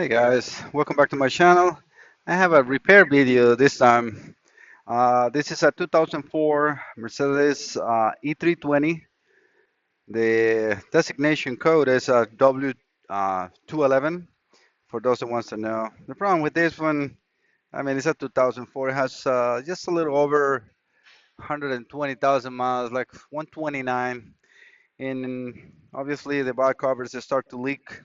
Hey guys, welcome back to my channel. I have a repair video this time. This is a 2004 Mercedes E320. The designation code is W211 for those that wants to know. The problem with this one, I mean, it's a 2004. It has just a little over 120,000 miles, like 129. And obviously the back covers they start to leak.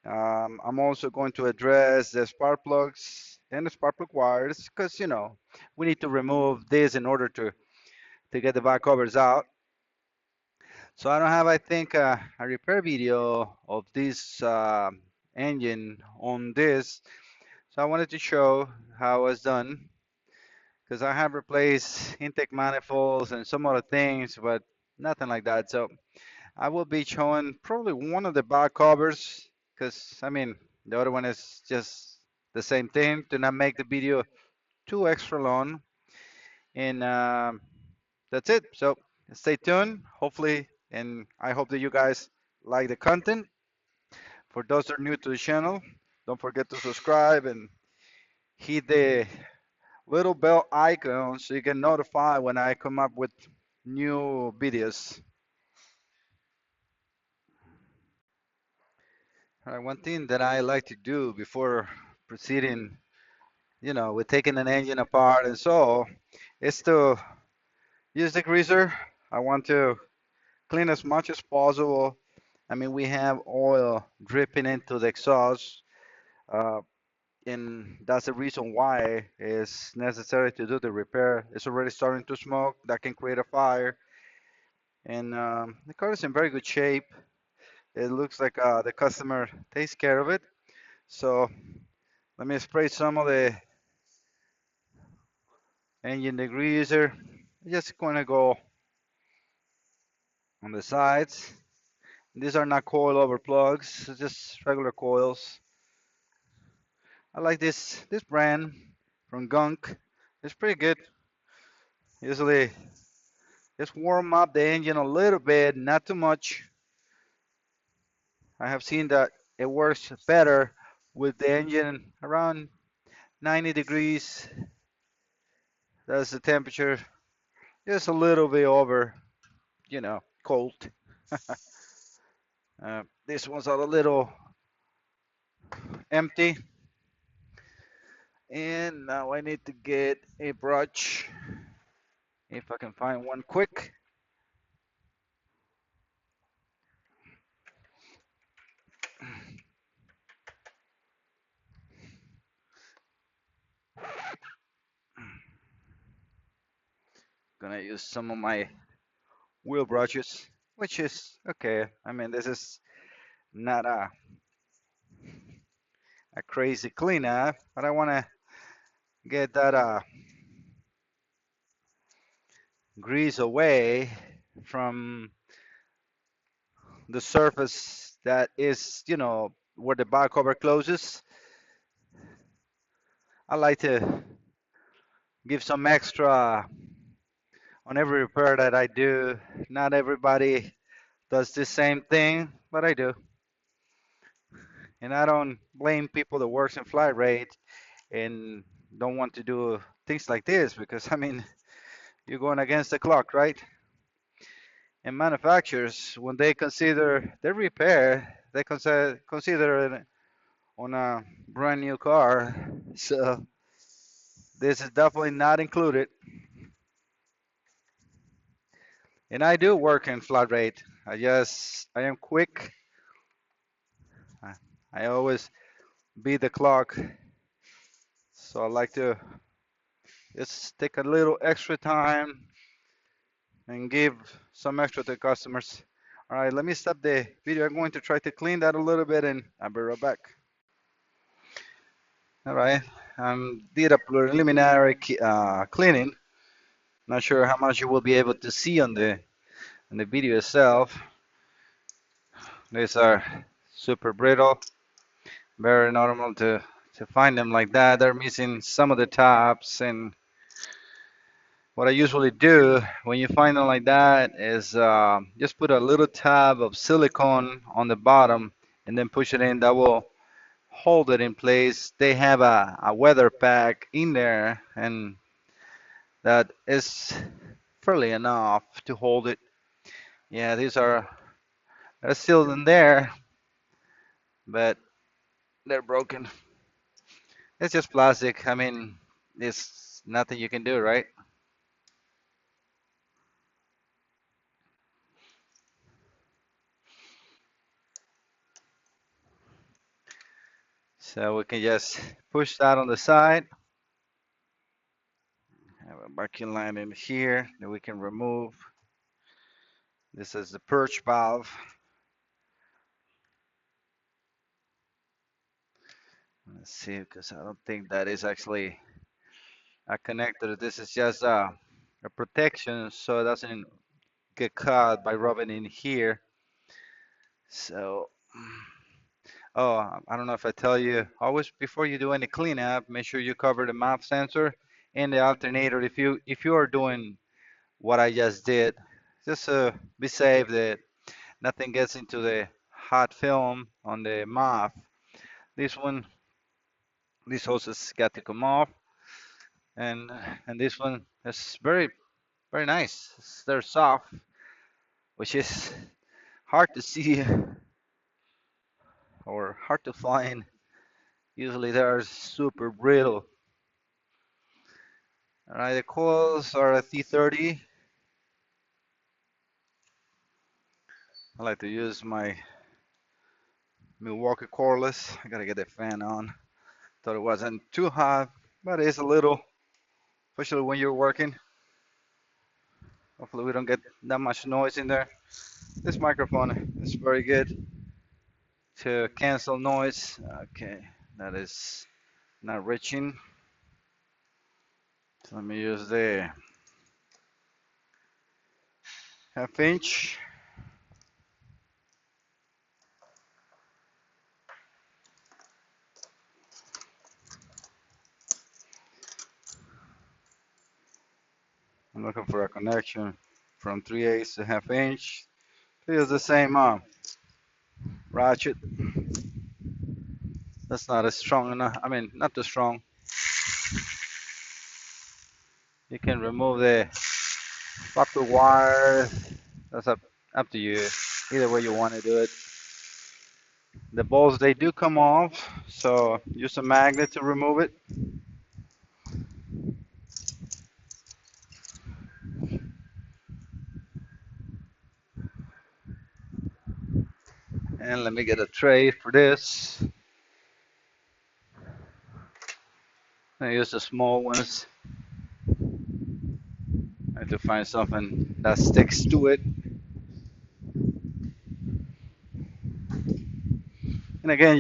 I'm also going to address the spark plugs and the spark plug wires because we need to remove this in order to get the back covers out. So I don't have, I think, a repair video of this engine on this. So I wanted to show how it was done because I have replaced intake manifolds and some other things, but nothing like that. So I will be showing probably one of the back covers because I mean the other one is just the same thing to not make the video too extra long. And that's it. So stay tuned. Hopefully, and I hope that you guys like the content. For those that are new to the channel, don't forget to subscribe and hit the little bell icon so you get notified when I come up with new videos. All right, one thing that I like to do before proceeding, with taking an engine apart and so, is to use the greaser. I want to clean as much as possible. I mean, we have oil dripping into the exhaust, uh, and that's the reason why it's necessary to do the repair. It's already starting to smoke. That can create a fire, and the car is in very good shape. It looks like the customer takes care of it. So let me spray some of the engine degreaser. Just gonna go on the sides. These are not coil-over plugs, it's just regular coils. I like this brand from Gunk. It's pretty good. Usually just warm up the engine a little bit, not too much. I have seen that it works better with the engine around 90 degrees. That's the temperature. Just a little bit over, cold. This one's a little empty. And now I need to get a brush if I can find one quick. Gonna use some of my wheel brushes, which is okay. I mean, this is not a crazy cleanup, but I want to get that grease away from the surface that is, where the back cover closes. I like to give some extra on every repair that I do. Not everybody does the same thing, but I do. And I don't blame people that works in flat rate and don't want to do things like this because I mean you're going against the clock, right? And manufacturers, when they consider the repair, they consider it on a brand new car. So this is definitely not included. And I do work in flat rate. I am quick. I I always beat the clock. So I like to just take a little extra time and give some extra to customers. All right, let me stop the video. I'm going to try to clean that a little bit and I'll be right back. All right, did a preliminary cleaning. Not sure how much you will be able to see on the video itself. These are super brittle, very normal to find them like that. They're missing some of the tabs, and what I usually do when you find them like that is just put a little tab of silicone on the bottom and then push it in. That will hold it in place. They have a weather pack in there, and that is fairly enough to hold it. Yeah, these are still in there, but they're broken. It's just plastic. I mean, there's nothing you can do, right? So we can just push that on the side. Have a marking line in here that we can remove. This is the purge valve. Let's see, because I don't think that is actually a connector. This is just a protection so it doesn't get caught by rubbing in here. So, oh, I don't know if I tell you, always before you do any cleanup, make sure you cover the mouth sensor and the alternator. If you are doing what I just did, just be safe that nothing gets into the hot film on the mouth. This one, these hoses got to come off, and and this one is very nice. They're soft, which is hard to see or hard to find. Usually they are super brittle. All right, the coils are a T30. I like to use my Milwaukee cordless. I gotta get the fan on. Thought it wasn't too hot, but it is a little, especially when you're working. Hopefully we don't get that much noise in there. This microphone is very good to cancel noise. Okay, that is not reaching. So let me use the half inch. I'm looking for a connection from 3/8 to half inch. Use the same ratchet. That's not as strong enough. I mean, not too strong. You can remove the copper wire. That's up to you. Either way you want to do it. The bolts they do come off, so use a magnet to remove it. And let me get a tray for this. I use the small ones. I have to find something that sticks to it. And again,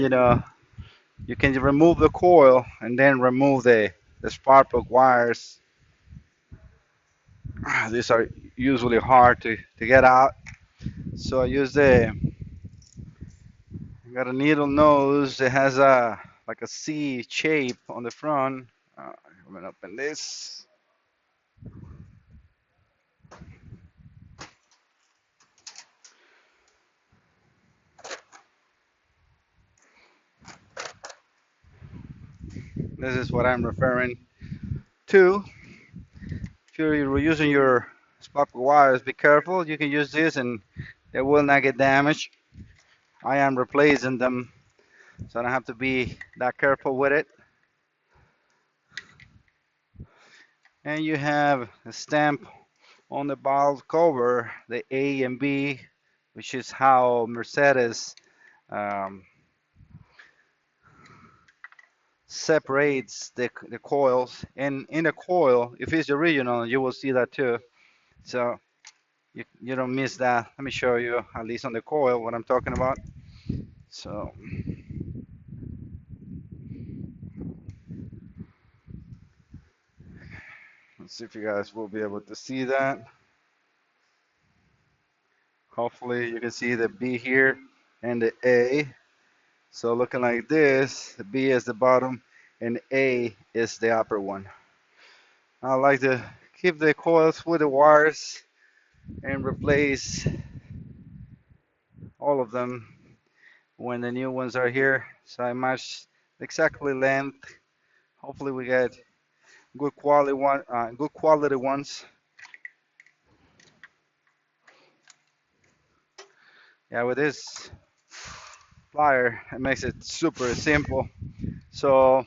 you can remove the coil and then remove the spark plug wires. These are usually hard to get out. So I use I got a needle nose. It has a like a C shape on the front. I'm gonna open this. This is what I'm referring to. If you're using your spark plug wires, be careful. You can use this and they will not get damaged. I am replacing them, so I don't have to be that careful with it. And you have a stamp on the valve cover, the A and B, which is how Mercedes um, separates the coils. And in the coil, if it's the original, you will see that too. So you don't miss that. Let me show you, at least on the coil, what I'm talking about. So let's see if you guys will be able to see that. Hopefully you can see the B here and the A. So looking like this, the B is the bottom and A is the upper one. I like to keep the coils with the wires and replace all of them when the new ones are here. So I match exactly length. Hopefully we get good quality ones. Yeah, with this plier, it makes it super simple. So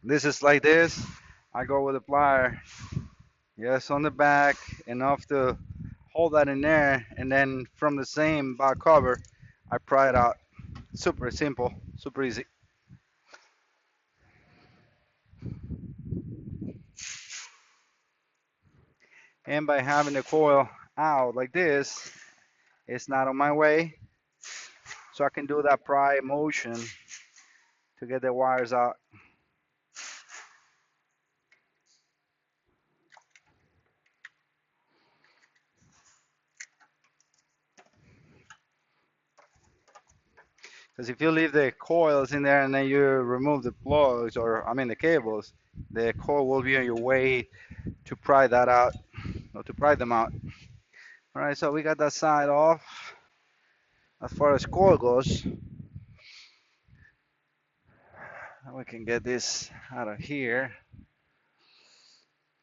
this is like this. I go with the plier, yes, on the back, enough to hold that in there, and then from the same back cover, I pry it out. Super simple, super easy. And by having the coil out like this, it's not on my way, so I can do that pry motion to get the wires out. Because if you leave the coils in there and then you remove the plugs, or I mean the cables, the coil will be on your way to pry that out, or to pry them out. All right, so we got that side off. As far as coil goes, we can get this out of here.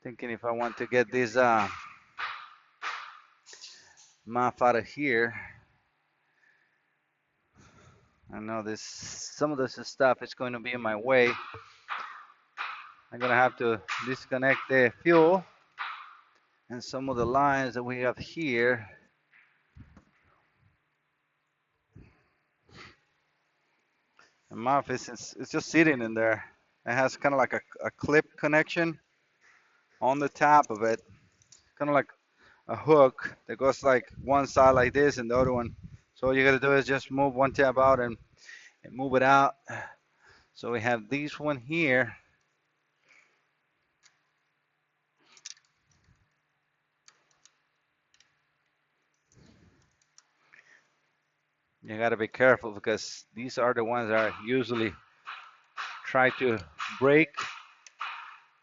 Thinking if I want to get this muff out of here. I know this, some of this stuff is going to be in my way. I'm gonna have to disconnect the fuel and some of the lines that we have here. The muff is it's just sitting in there. It has kind of like a clip connection on the top of it, kind of like a hook that goes like one side like this and the other one. So all you gotta do is just move one tab out and move it out. So we have this one here. You gotta be careful because these are the ones that I usually try to break.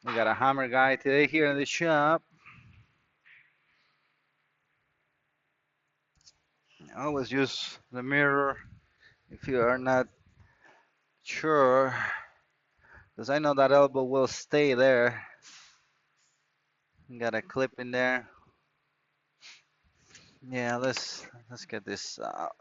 We got a hammer guy today here in the shop. Always use the mirror if you are not sure, because I know that elbow will stay there. Got a clip in there. Yeah, let's get this out.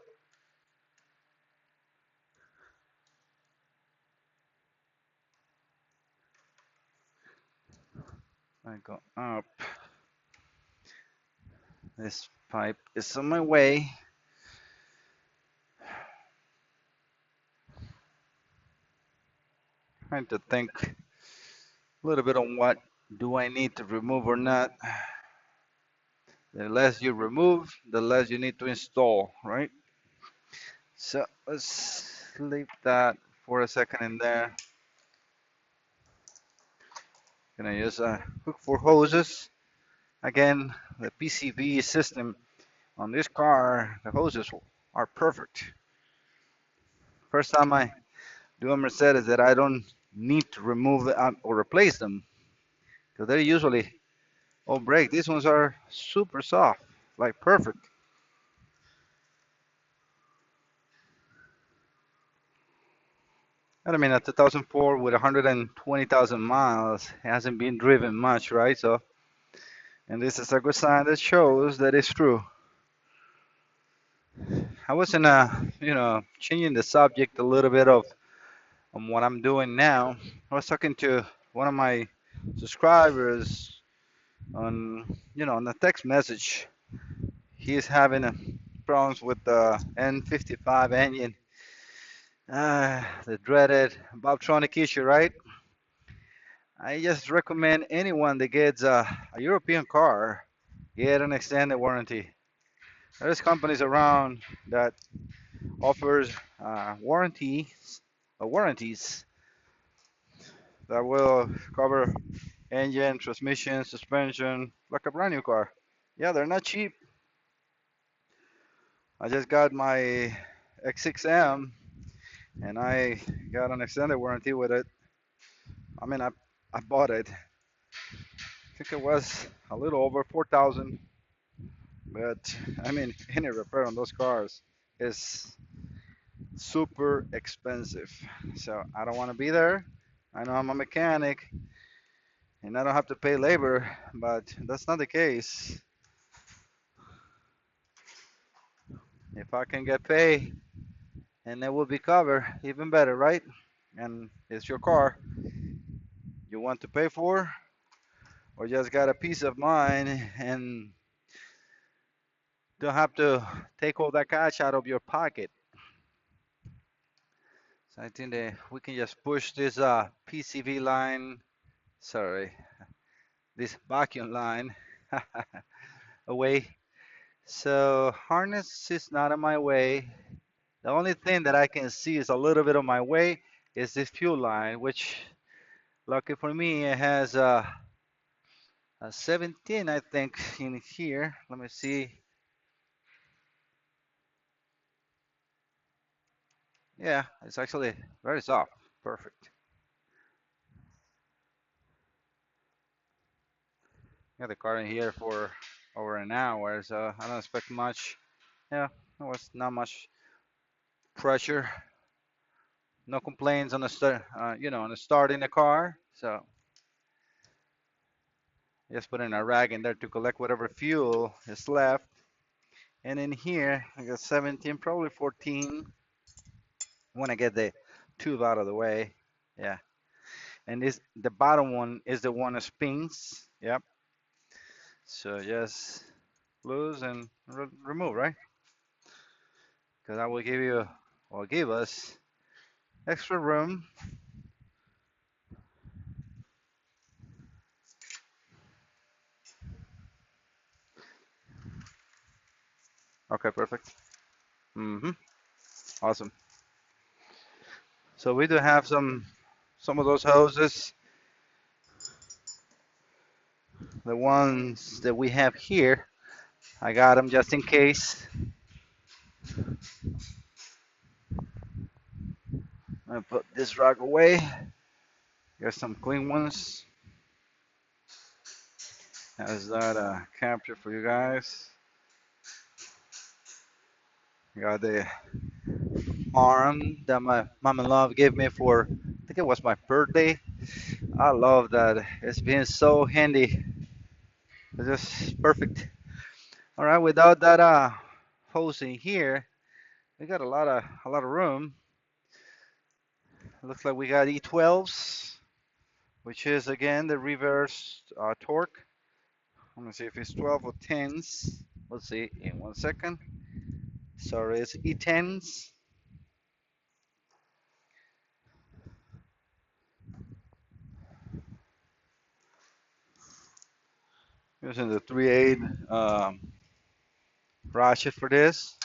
I go up. This pipe is on my way. Trying to think a little bit on what do I need to remove or not. The less you remove, the less you need to install, right? So let's leave that for a second in there. Gonna use a hook for hoses. Again, the PCV system on this car, the hoses are perfect. First time I do a Mercedes that I don't need to remove or replace them, because they're usually all break. These ones are super soft, like perfect. And I mean, a 2004 with 120,000 miles hasn't been driven much, right? So, and this is a good sign that shows that it's true. I was in changing the subject a little bit of on what I'm doing now. I was talking to one of my subscribers on, on the text message. He's having problems with the N55 engine. The dreaded Bobtronic issue, right? I just recommend anyone that gets a European car get an extended warranty. There's companies around that offers warranties that will cover engine, transmission, suspension, like a brand new car. Yeah, they're not cheap. I just got my X6M and I got an extended warranty with it. I mean, I bought it. I think it was a little over 4,000, but I mean, any repair on those cars is super expensive. So I don't want to be there. I know I'm a mechanic and I don't have to pay labor, but that's not the case. If I can get paid and it will be covered, even better, right? And it's your car you want to pay for, or just got a peace of mind and don't have to take all that cash out of your pocket. So I think that we can just push this PCV line, sorry, this vacuum line away. So harness is not in my way. The only thing that I can see is a little bit of my way is this fuel line, which lucky for me it has a 17 I think in here. Let me see. Yeah, it's actually very soft. Perfect. Got the car in here for over an hour, so I don't expect much. Yeah, there was not much pressure. No complaints on the start, on the start in the car. So just put in a rag in there to collect whatever fuel is left. And in here, I got 17, probably 14. When I get the tube out of the way. Yeah. And this the bottom one is the one that spins. Yep. So just lose and remove, right? Because that will give you, or give us extra room. Okay, perfect. Mm-hmm. Awesome. So we do have some of those hoses, the ones that we have here. I got them just in case. I put this rag away. Got some clean ones. How's that capture for you guys? Got the arm that my mom and love gave me for, I think it was my birthday. I love that. It's been so handy. It's just perfect. All right, without that hose in here, we got a lot of room. Looks like we got E12s, which is again the reverse torque. I'm gonna see if it's 12 or 10s. Let's see in 1 second. Sorry, it's E10s. Using the 3/8 ratchet for this,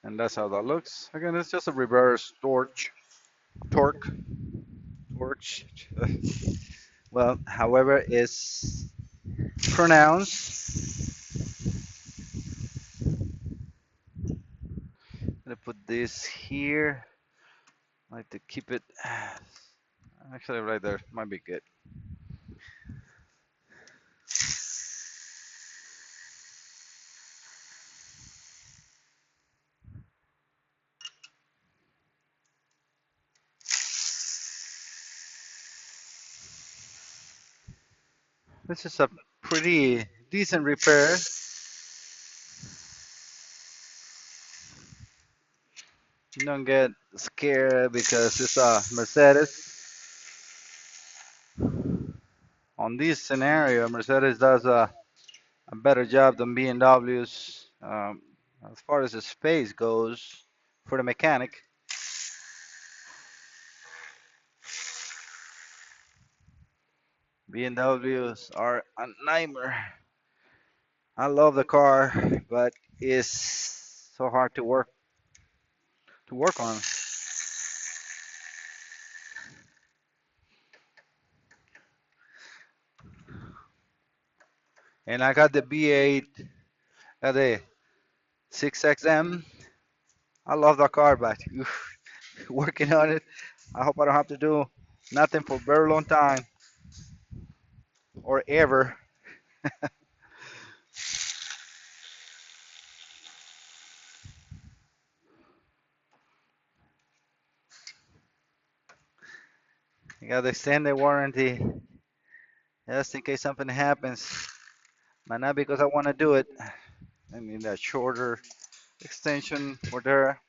and that's how that looks. Again, it's just a reverse torque, torch. Well, however, it's pronounced. I'm gonna put this here. I like to keep it. Actually, right there might be good. This is a pretty decent repair. Don't get scared because it's a Mercedes. On this scenario, Mercedes does a better job than BMWs as far as the space goes for the mechanic. BMWs are a nightmare. I love the car, but it's so hard to work on. And I got the B8, got the 6XM. I love the car, but working on it, I hope I don't have to do nothing for a very long time or ever. You got the extended warranty just in case something happens. But not because I want to do it. I need that shorter extension for there.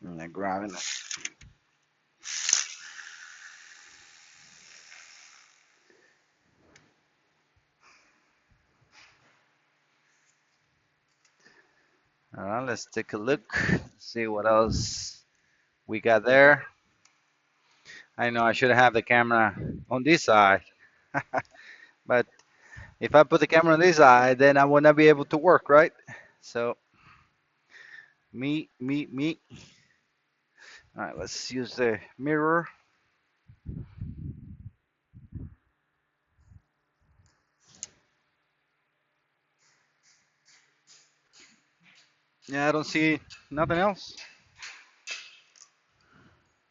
And then grabbing it. All right, let's take a look. See what else we got there. I know I should have the camera on this side, but if I put the camera on this side, then I will not be able to work, right? So, me. All right, let's use the mirror. Yeah, I don't see nothing else.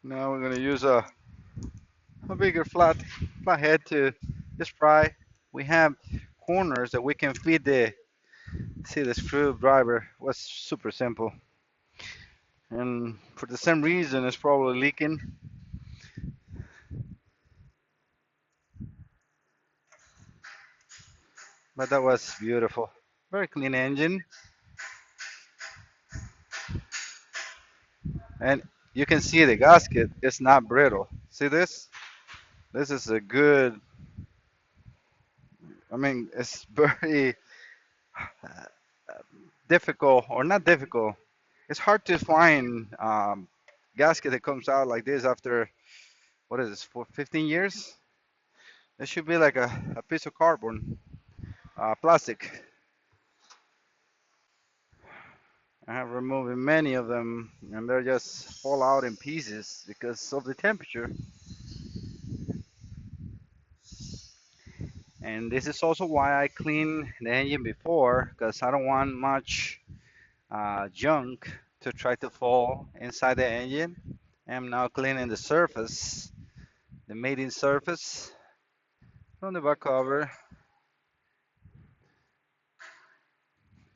Now we're gonna use a bigger flat head to just pry. We have corners that we can feed the, see the screwdriver was super simple. And for the same reason, it's probably leaking. But that was beautiful. Very clean engine. And you can see the gasket is not brittle. See this? This is a good, I mean, it's very difficult, or not difficult. It's hard to find gasket that comes out like this after, what is this, for 15 years? It should be like a piece of cardboard, plastic. I have removed many of them, and they're just fall out in pieces because of the temperature. And this is also why I clean the engine before, because I don't want much junk to try to fall inside the engine. I'm now cleaning the surface, the mating surface from the back cover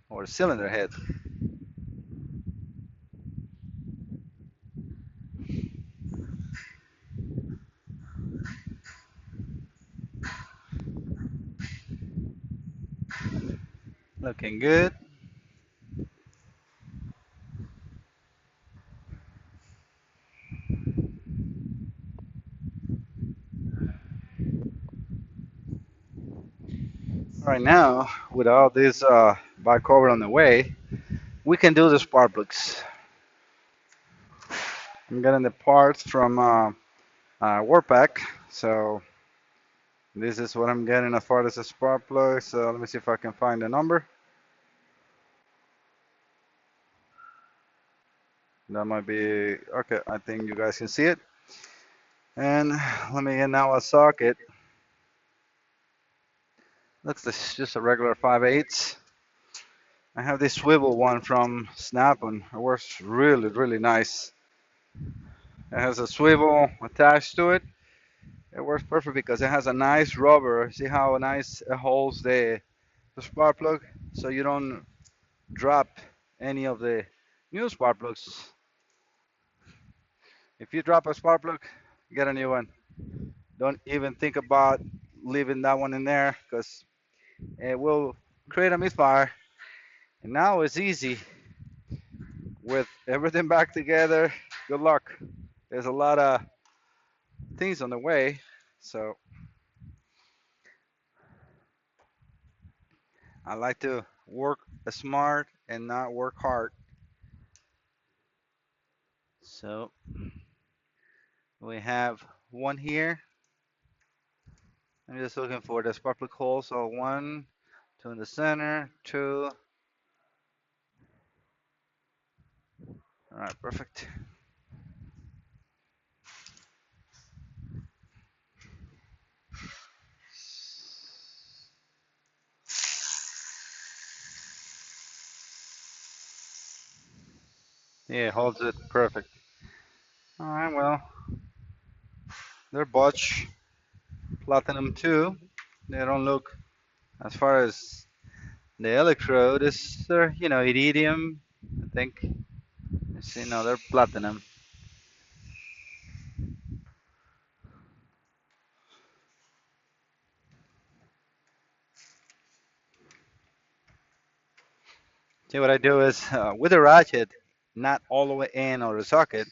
or cylinder head. Looking good. Right now, with all this back cover on the way, we can do the spark plugs. I'm getting the parts from Warpack, so this is what I'm getting as far as the spark plug. So let me see if I can find the number. That might be okay. I think you guys can see it. And let me get now a socket. Looks like it's just a regular 5/8. I have this swivel one from Snap-on. It works really nice. It has a swivel attached to it. It works perfect because it has a nice rubber. See how nice it holds the spark plug, so you don't drop any of the new spark plugs. If you drop a spark plug, get a new one. Don't even think about leaving that one in there because it will create a misfire. And now it's easy with everything back together. Good luck. There's a lot of things on the way, so I like to work smart and not work hard. So we have one here. I'm just looking for the spark plug hole. So one, two in the center, two. All right, perfect. Yeah, holds it perfect. All right, well, they're botch. platinum too. They don't look as far as the electrode is, iridium. I think it's, they're platinum. See what I do is with the ratchet, not all the way in or the socket.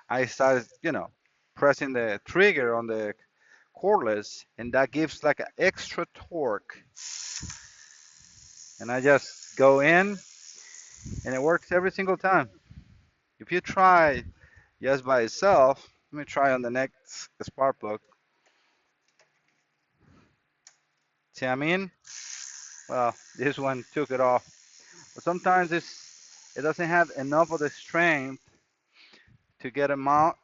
I started, pressing the trigger on the cordless, and that gives like an extra torque. And I just go in, and it works every single time. If you try just by itself, let me try on the next spark plug. See, I mean, well, this one took it off. But sometimes it doesn't have enough of the strength to get them out,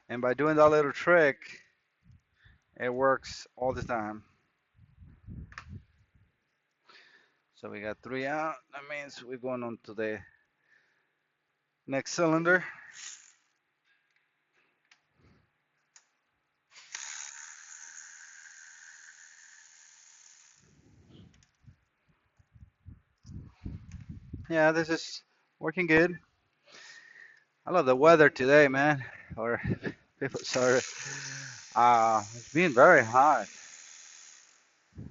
and by doing that little trick, it works all the time. So we got three out. That means we're going on to the next cylinder. Yeah, this is working good. I love the weather today, man. Or people, sorry. It's been very hot.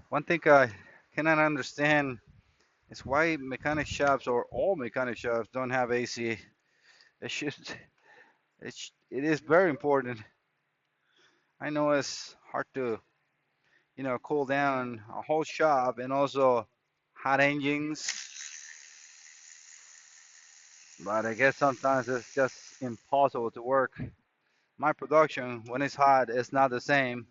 One thing I cannot understand is why mechanic shops or all mechanic shops don't have AC. It should. It is very important. I know it's hard to, cool down a whole shop and also hot engines, but I guess sometimes it's just impossible to work. My production, when it's hot, is not the same.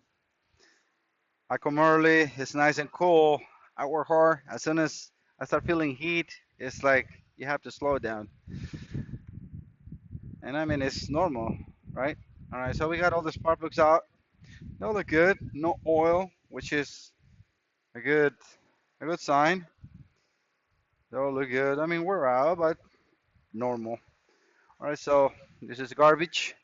I come early, it's nice and cool. I work hard. As soon as I start feeling heat, it's like you have to slow down. And I mean, it's normal, right? All right, so we got all the spark plugs out. They all look good. No oil, which is a good, a good sign. They all look good. I mean, we're out, but normal. All right, so this is garbage.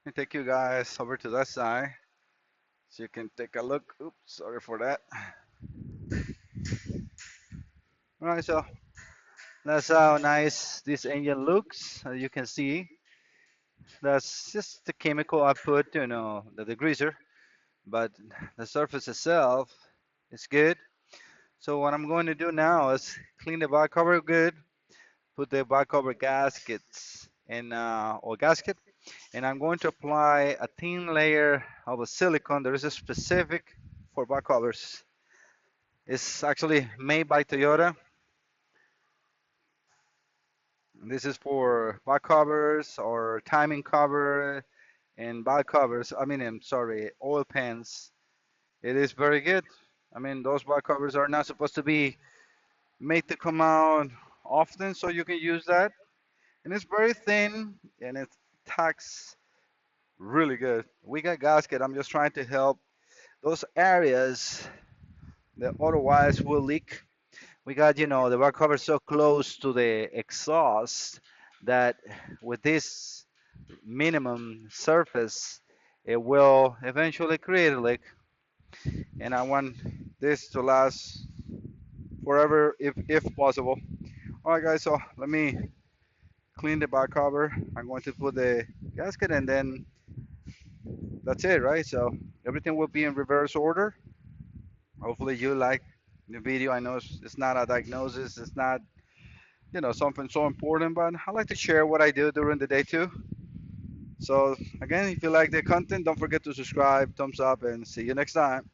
Let me take you guys over to that side so you can take a look. Oops, sorry for that. All right, so that's how nice this engine looks. As you can see, that's just the chemical I put, the degreaser, but the surface itself is good. So what I'm going to do now is clean the back cover good, put the back cover gaskets in or gasket, and I'm going to apply a thin layer of a silicone. There is a specific for back covers. It's actually made by Toyota. This is for back covers or timing cover and back covers. I mean, I'm sorry, oil pans. It is very good. I mean, those back covers are not supposed to be made to come out often, so you can use that. And it's very thin and it tacks really good. We got gasket. I'm just trying to help those areas that otherwise will leak. We got, the back cover so close to the exhaust that with this minimum surface, it will eventually create a leak. And I want this to last forever if possible. All right, guys, so let me clean the back cover. I'm going to put the gasket and then that's it, right? So everything will be in reverse order. Hopefully you like the video. I know it's not a diagnosis. It's not, something so important, but I like to share what I do during the day too. So again, if you like the content, don't forget to subscribe, thumbs up, and see you next time.